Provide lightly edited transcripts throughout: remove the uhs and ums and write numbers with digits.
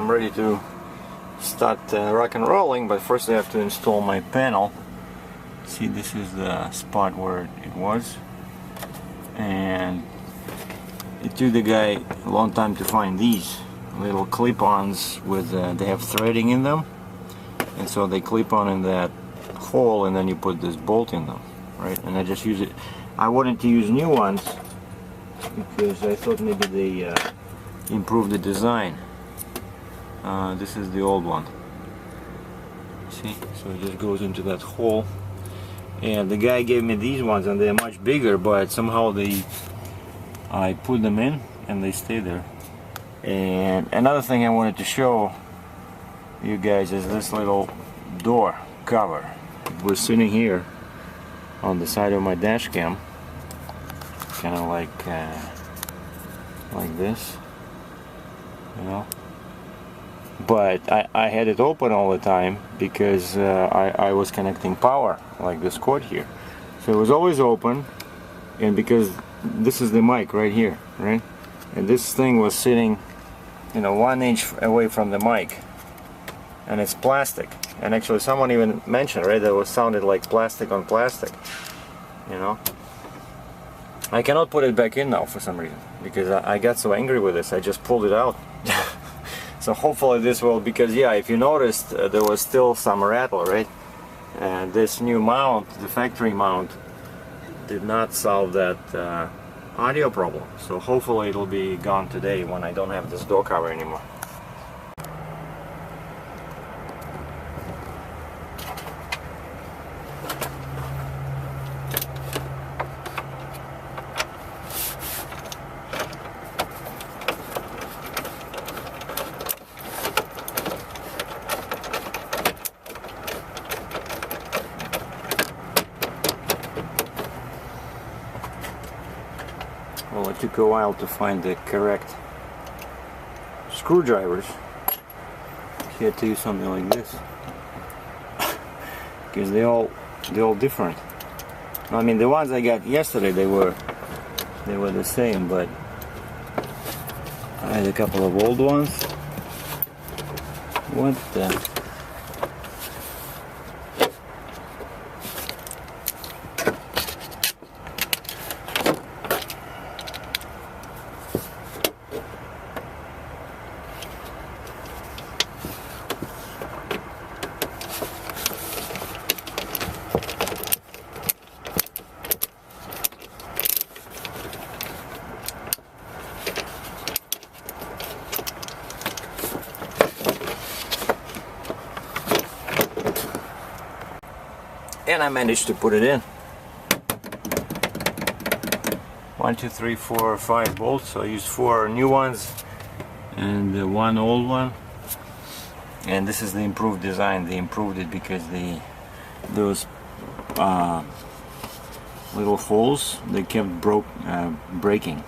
I'm ready to start rock and rolling, but first I have to install my panel. See, this is the spot where it was, and it took the guy a long time to find these little clip-ons with they have threading in them, and so they clip on in that hole, and then you put this bolt in them, right? And I just use it. I wanted to use new ones because I thought maybe they improve the design. This is the old one. See, so it just goes into that hole, and the guy gave me these ones, and they're much bigger, but somehow I put them in and they stay there. And another thing I wanted to show you guys is this little door cover. It was sitting here on the side of my dash cam, kind of like this, you know. But I had it open all the time because I was connecting power, like this cord here. So it was always open, and because this is the mic right here, right? And this thing was sitting, you know, 1 inch away from the mic, and it's plastic. And actually someone even mentioned, right, that it sounded like plastic on plastic, you know. I cannot put it back in now for some reason, because I got so angry with this, I just pulled it out. So hopefully this will, because yeah, if you noticed, there was still some rattle, right? And this new mount, the factory mount, did not solve that audio problem. So hopefully it'll be gone today when I don't have this door cover anymore. Well, it took a while to find the correct screwdrivers. You had to use something like this because they're all different. I mean, the ones I got yesterday, they were the same, but I had a couple of old ones. What the? And I managed to put it in. 1, 2, 3, 4, 5 bolts. So I used 4 new ones and 1 old one. And this is the improved design. They improved it because those little holes, they kept breaking.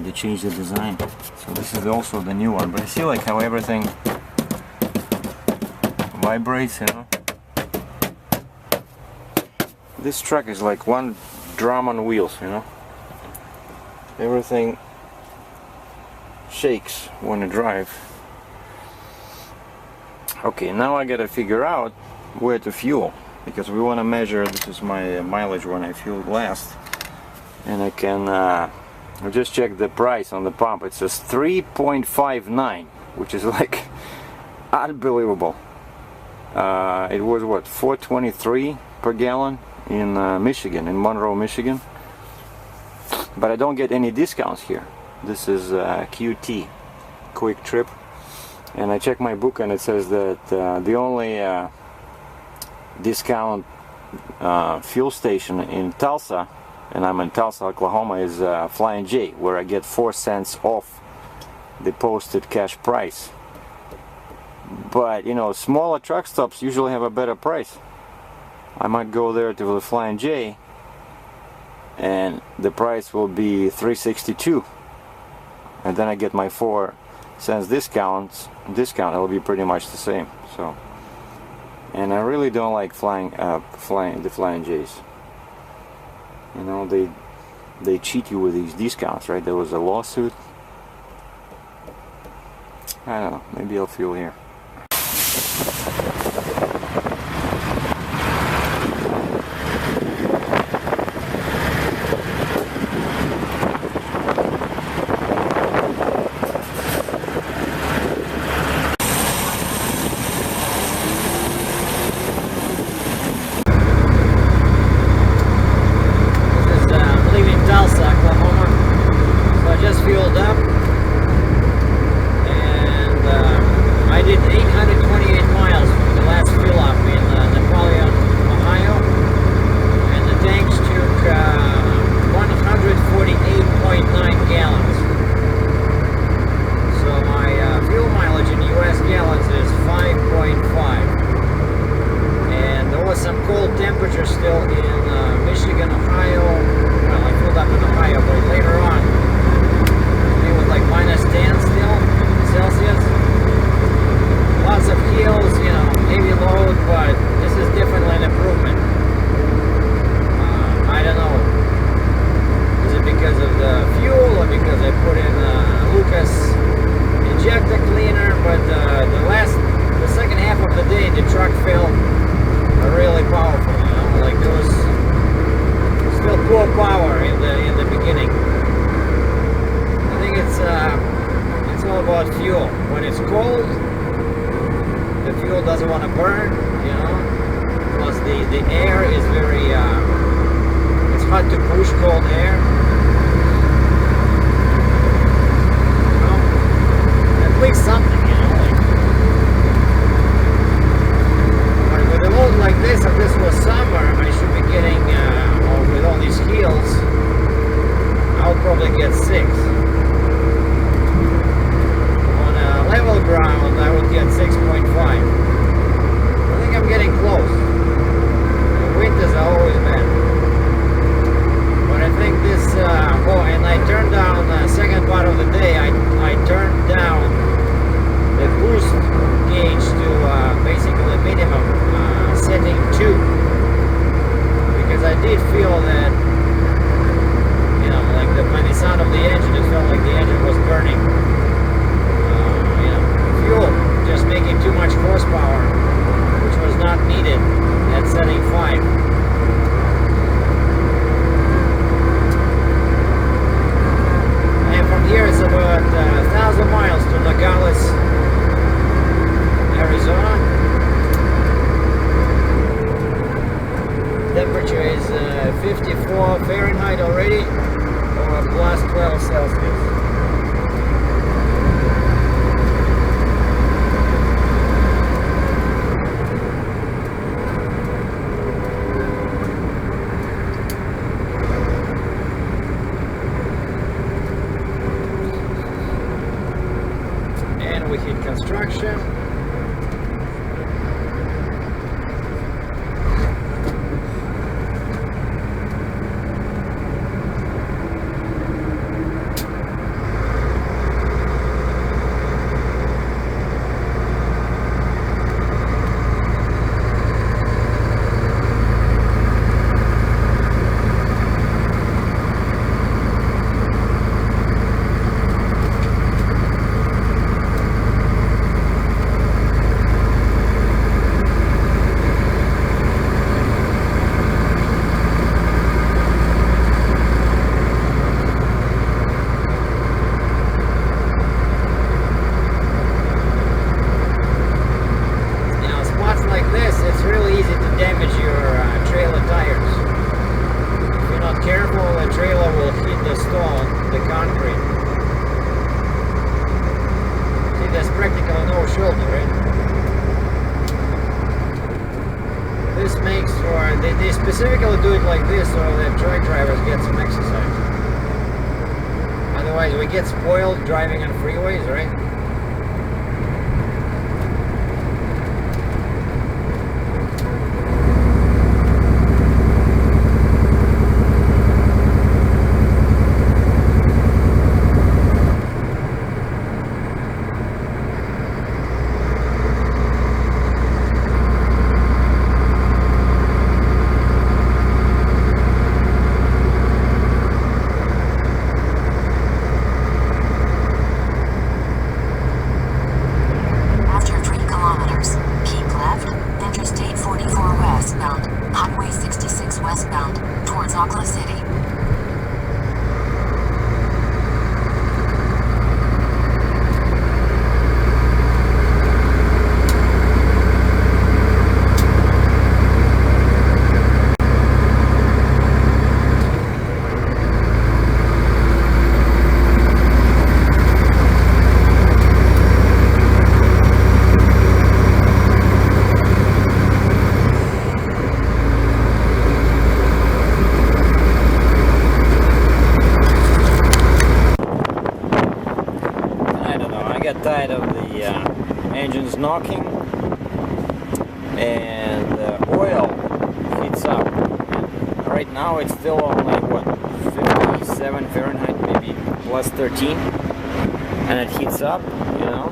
They changed the design. So this is also the new one. But I see like how everything vibrates, you know. This truck is like one drum on wheels, you know. Everything shakes when you drive. Okay, now I gotta figure out where to fuel, because we want to measure. This is my mileage when I fueled last, and I can just check the price on the pump. It says 3.59, which is like unbelievable. It was what, 4.23 per gallon in Michigan, in Monroe, Michigan. But I don't get any discounts here. This is QT, Quick Trip, and I checked my book and it says that the only discount fuel station in Tulsa, and I'm in Tulsa, Oklahoma, is Flying J, where I get 4 cents off the posted cash price. But you know, smaller truck stops usually have a better price. I might go there to the Flying J and the price will be $3.62, and then I get my 4 cents discount. It'll be pretty much the same. So, and I really don't like the Flying J's. You know, they cheat you with these discounts, right? There was a lawsuit I don't know, maybe I'll fuel here. Tulsa, Oklahoma. So I just fueled up, and I did 828 miles from the last fuel up in Amarillo, Ohio, and the tanks took 148.9 gallons. So my fuel mileage in US gallons is 5.5. And there was some cold temperature still in Michigan, Ohio. Well, I filled up in Ohio, but later on it was like -10 still Celsius. Lots of hills, you know, heavy load, but this is definitely an improvement. I don't know. Is it because of the fuel or because I put in Lucas injector cleaner? But the second half of the day, the truck felt really powerful, you know, like there was still poor power in the beginning. I think it's all about fuel. When it's cold, the fuel doesn't want to burn, you know. Plus the air is very it's hard to push cold air. Well, at least something, you know. With a load like this, if this was summer, I should be getting, or with all these hills, I'll probably get 6. On a level ground, I would get 6.5. I think I'm getting close. The winters are always bad. But I think this, and I turned down the second part of the day, I turned down the boost gauge to basically minimum, setting 2, because I did feel that, you know, like by the sound of the engine, it felt like the engine was burning. You know, fuel just making too much horsepower, which was not needed at setting 5. And from here it's about 1,000 miles to Nogales, Arizona. Temperature is 54 Fahrenheit already, or +12 Celsius. And we hit construction. This makes for, they specifically do it like this so that truck drivers get some exercise. Otherwise we get spoiled driving on freeways, right? knocking and the oil heats up. Right now it's still only what, 57 Fahrenheit, maybe plus 13, and it heats up, you know.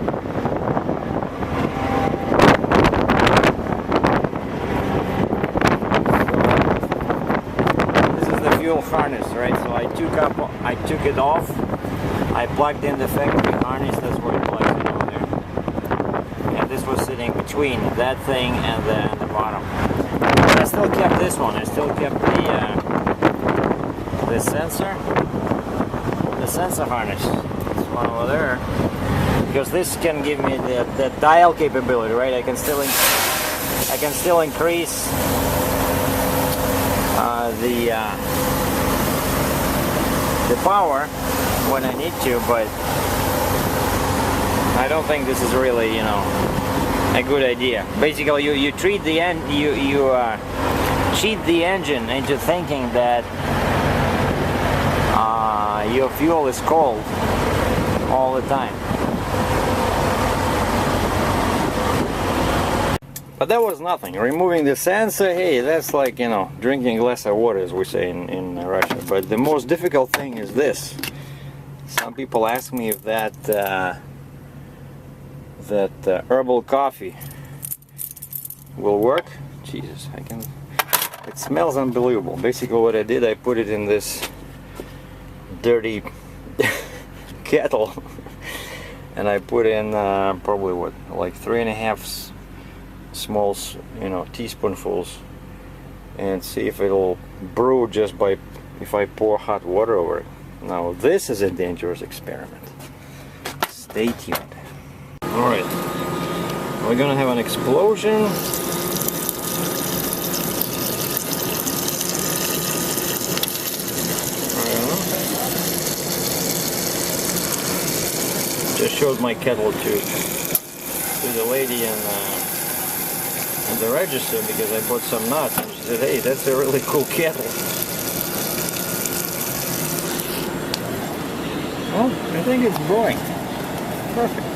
This is the fuel harness, right? So I took it off. I plugged in the factory harness. That's where it plugs in over there. And this was sitting between that thing and the bottom. But I still kept this one. I still kept the sensor harness. This one over there, because this can give me the dial capability, right? I can still increase the power when I need to, but I don't think this is really, you know, a good idea. Basically, you treat the cheat the engine into thinking that your fuel is cold all the time. But that was nothing. Removing the sensor, hey, that's like, you know, drinking a glass of water, as we say in Russia. But the most difficult thing is this. Some people ask me if that herbal coffee will work. Jesus, it smells unbelievable. Basically what I did, I put it in this dirty kettle and I put in probably what, like 3.5 small, you know, teaspoonfuls, and see if it'll brew just by if I pour hot water over it. Now this is a dangerous experiment. Stay tuned. Alright, we're gonna have an explosion. Just showed my kettle to the lady in the register because I bought some nuts, and she said, hey, that's a really cool kettle. Well, I think it's brewing. Perfect.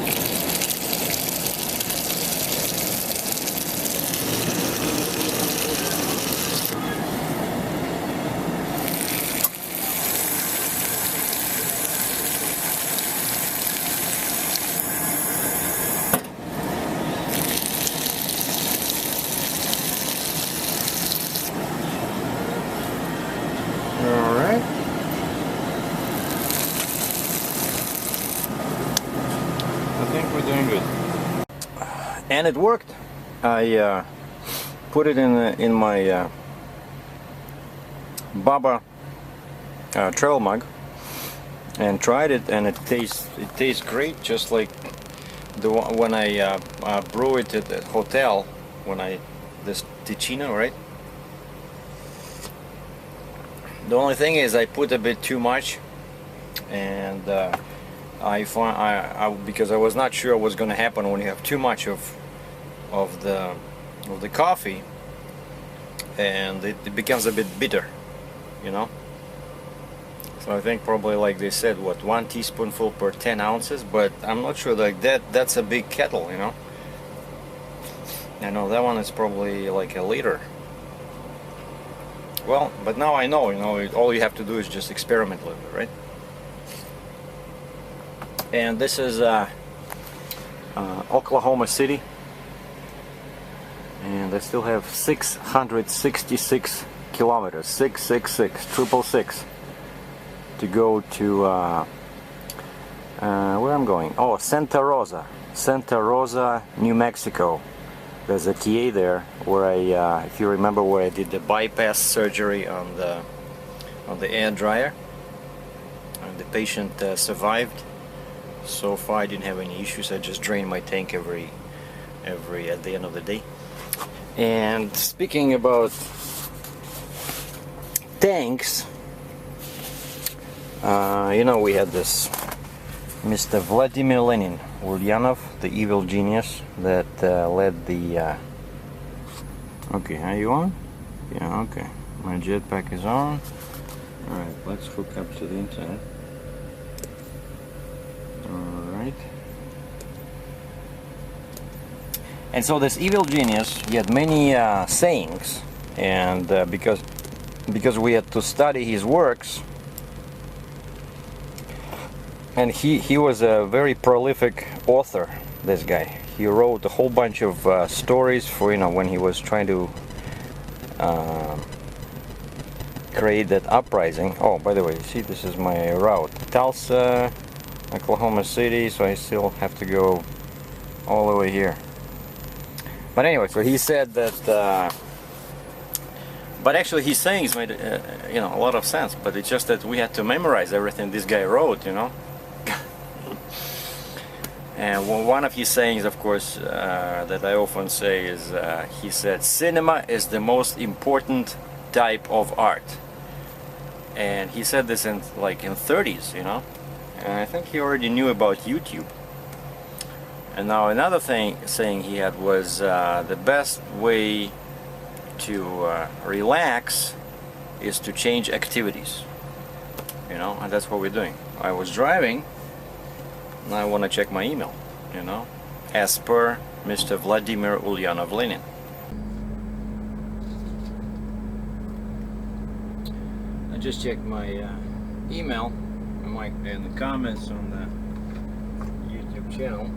And it worked. I put it in my Baba travel mug and tried it, and it tastes great, just like the one when I brew it at the hotel, this Ticino, right? The only thing is I put a bit too much, and because I was not sure what's going to happen when you have too much of the coffee, and it becomes a bit bitter, you know. So I think probably, like they said, what, 1 teaspoonful per 10 ounces, but I'm not sure, like that's a big kettle, you know. I know that one is probably like a liter. Well, but now I know, you know, all you have to do is just experiment with it, right? And this is Oklahoma City, and I still have 666 kilometers, 666 to go to where I'm going. Oh, Santa Rosa, New Mexico. There's a TA there where I, if you remember, where I did the bypass surgery on the air dryer, and the patient survived. So far I didn't have any issues. I just drained my tank every at the end of the day. And speaking about tanks, you know, we had this Mr. Vladimir Lenin Ulyanov, the evil genius that led the okay, are you on? Yeah, okay, my jetpack is on. Alright, let's hook up to the internet. Alright. And so this evil genius, he had many sayings, and because we had to study his works, and he was a very prolific author, this guy. He wrote a whole bunch of stories for, you know, when he was trying to create that uprising. Oh, by the way, see, this is my route. Tulsa, Oklahoma City, so I still have to go all the way here. But anyway, so he said that, but actually his sayings made, you know, a lot of sense, but it's just that we had to memorize everything this guy wrote, you know. And one of his sayings, of course, that I often say is, he said, cinema is the most important type of art. And he said this in, like, in 30s, you know. And I think he already knew about YouTube. And now another saying he had was, the best way to relax is to change activities. You know, and that's what we're doing. I was driving, and I want to check my email, you know, as per Mr. Vladimir Ulyanov Lenin. I just checked my email and the comments on the YouTube channel.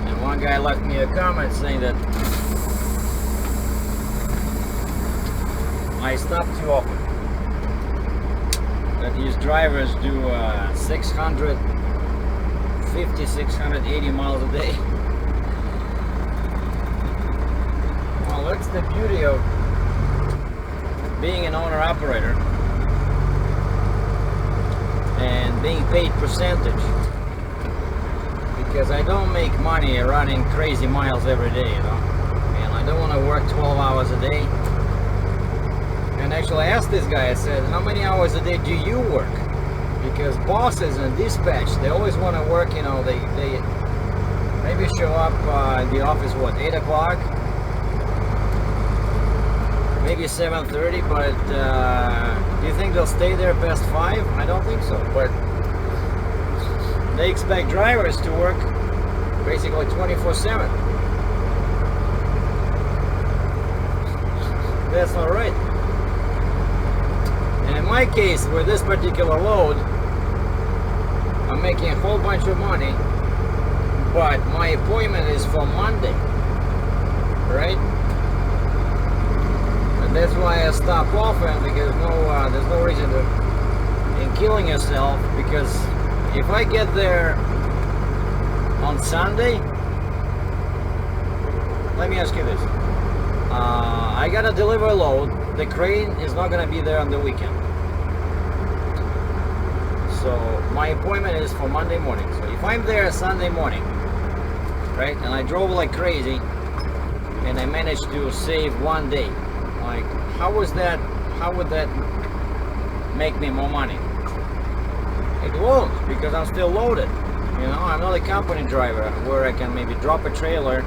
And one guy left me a comment saying that I stop too often, that these drivers do 650, 680 miles a day. Well, that's the beauty of being an owner-operator and being paid percentage, because I don't make money running crazy miles every day, you know, and I don't want to work 12 hours a day. And actually I asked this guy, I said, how many hours a day do you work? Because bosses and dispatch, they always want to work, you know, they maybe show up in the office, what, 8 o'clock? Maybe 7:30, but do you think they'll stay there past 5? I don't think so, but they expect drivers to work basically 24/7. That's not right. And in my case, with this particular load, I'm making a whole bunch of money, but my appointment is for Monday, right? And that's why I stop often, because there's no reason in killing yourself, because if I get there on Sunday, let me ask you this. I gotta deliver a load. The crane is not gonna be there on the weekend. So my appointment is for Monday morning. So if I'm there Sunday morning, right, and I drove like crazy, and I managed to save one day, like, how would that make me more money? It won't, because I'm still loaded. You know, I'm not a company driver where I can maybe drop a trailer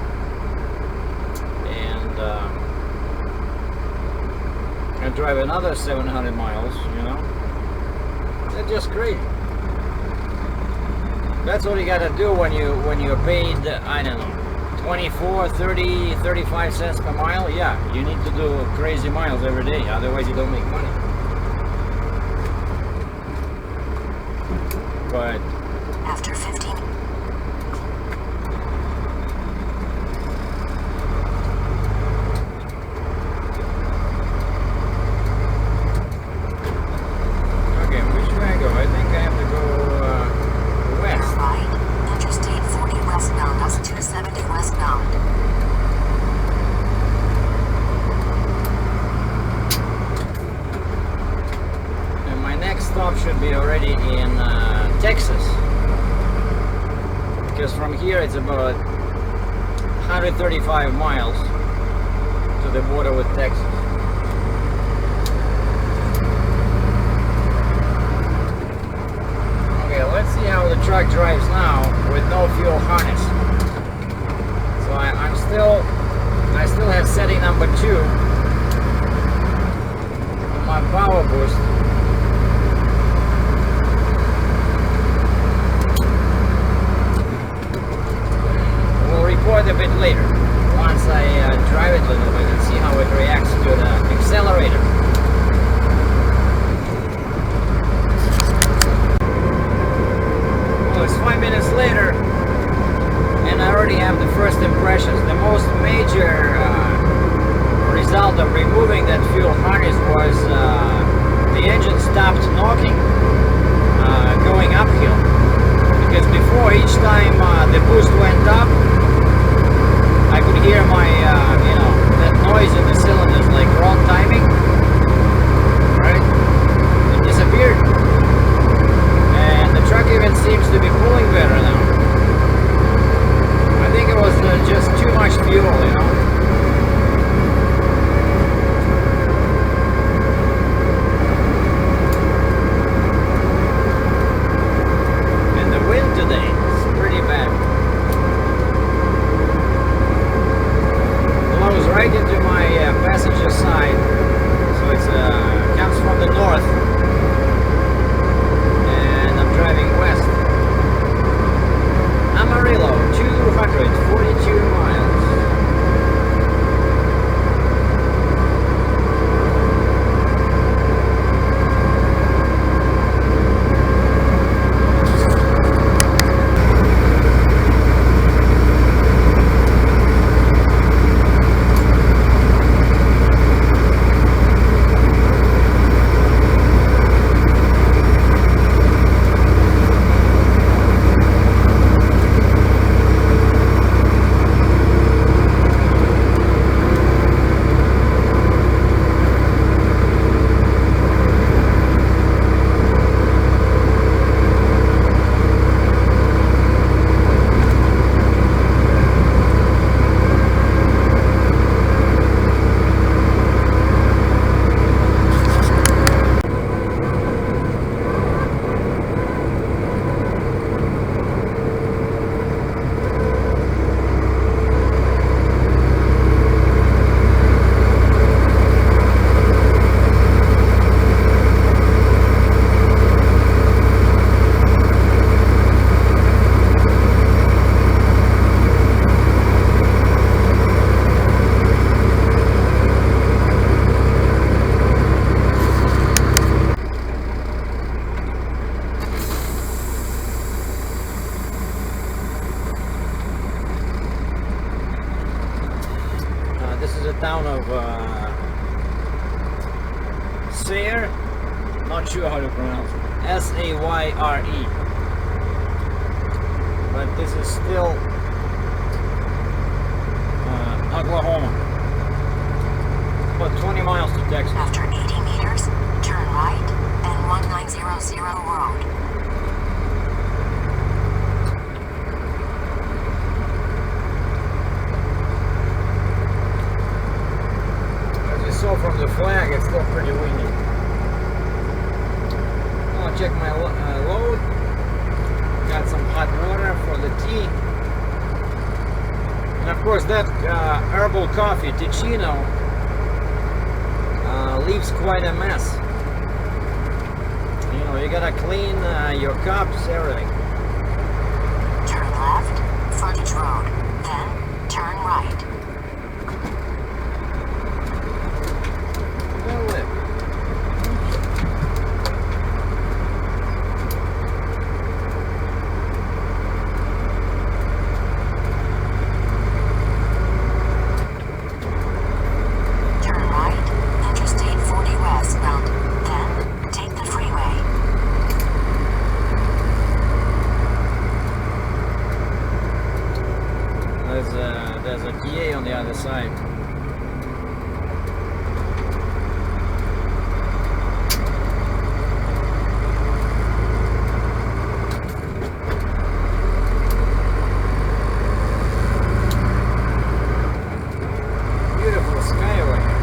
and drive another 700 miles, you know. That's just crazy. That's what you gotta do when you're paid, I don't know, 24, 30, 35 cents per mile. Yeah, you need to do crazy miles every day, otherwise you don't make money. But after 15. okay, which way I go? I think I have to go west. Right, Interstate 40 westbound, up 270 westbound. And my next stop should be already in Texas, because from here it's about 135 miles to the border with Texas. Okay, let's see how the truck drives now with no fuel harness. So I still have setting number 2 on my power boost. it's 5 minutes later, and I already have the first impressions. The most major result of removing that fuel harness was the engine stopped knocking going uphill. Because before, each time the boost went up, I could hear my, that noise in the cylinders, like wrong timing, right? It disappeared. And the truck even seems to be pulling better now. I think it was just too much fuel, you know? And the wind today is pretty bad. Blows right into my passenger side, so it comes from the north, and I'm driving west. Amarillo, 242 miles. This is the town of Sayre, not sure how to pronounce it, S-A-Y-R-E, but this is still Oklahoma, about 20 miles to Texas. After 80 meters, turn right and 1900 road. So from the flag, it's still pretty windy. I'll check my load. Got some hot water for the tea. And of course that herbal coffee, Ticino, leaves quite a mess. You know, you gotta clean your cups, everything. Turn left, frontage road, then turn right. There's a DA on the other side. Beautiful sky over here.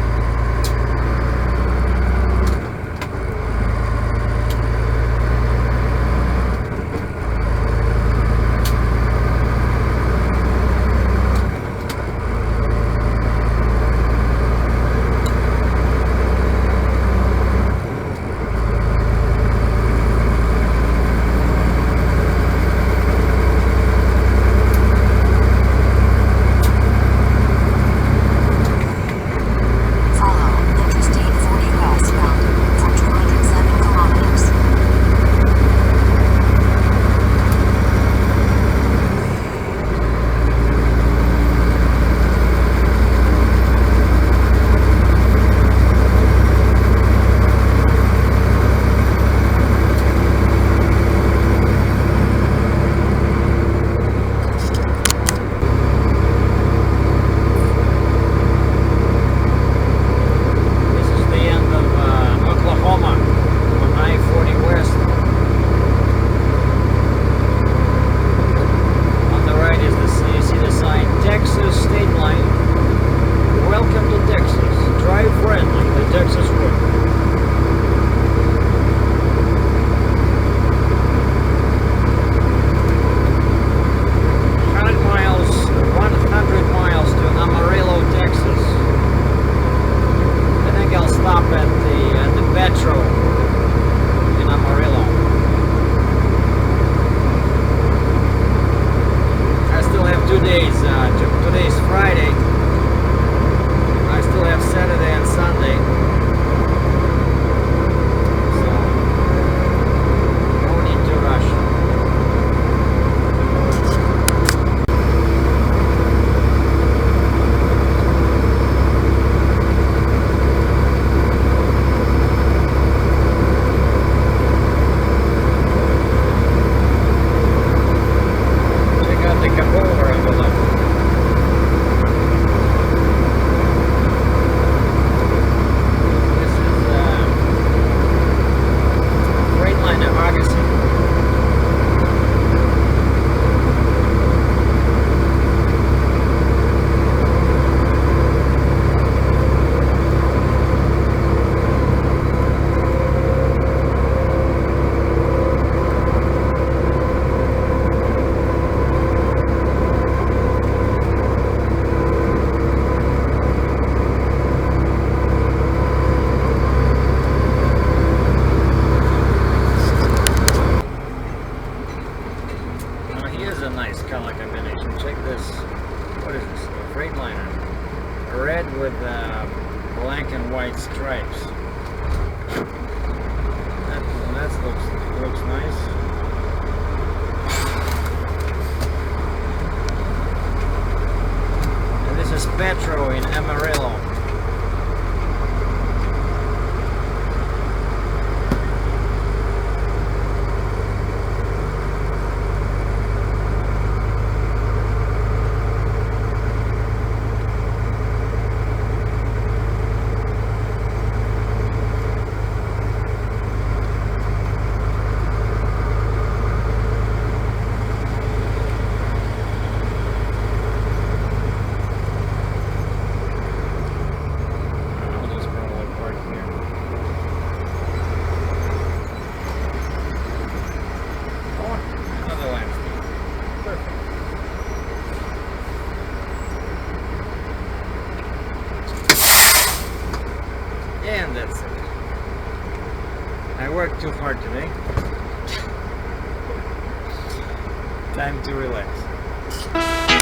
is a nice color combination. Check this. What is this? A Freightliner. Red with black and white stripes. That looks nice. And this is Petro in Amarillo. And that's it. I worked too hard today. Time to relax.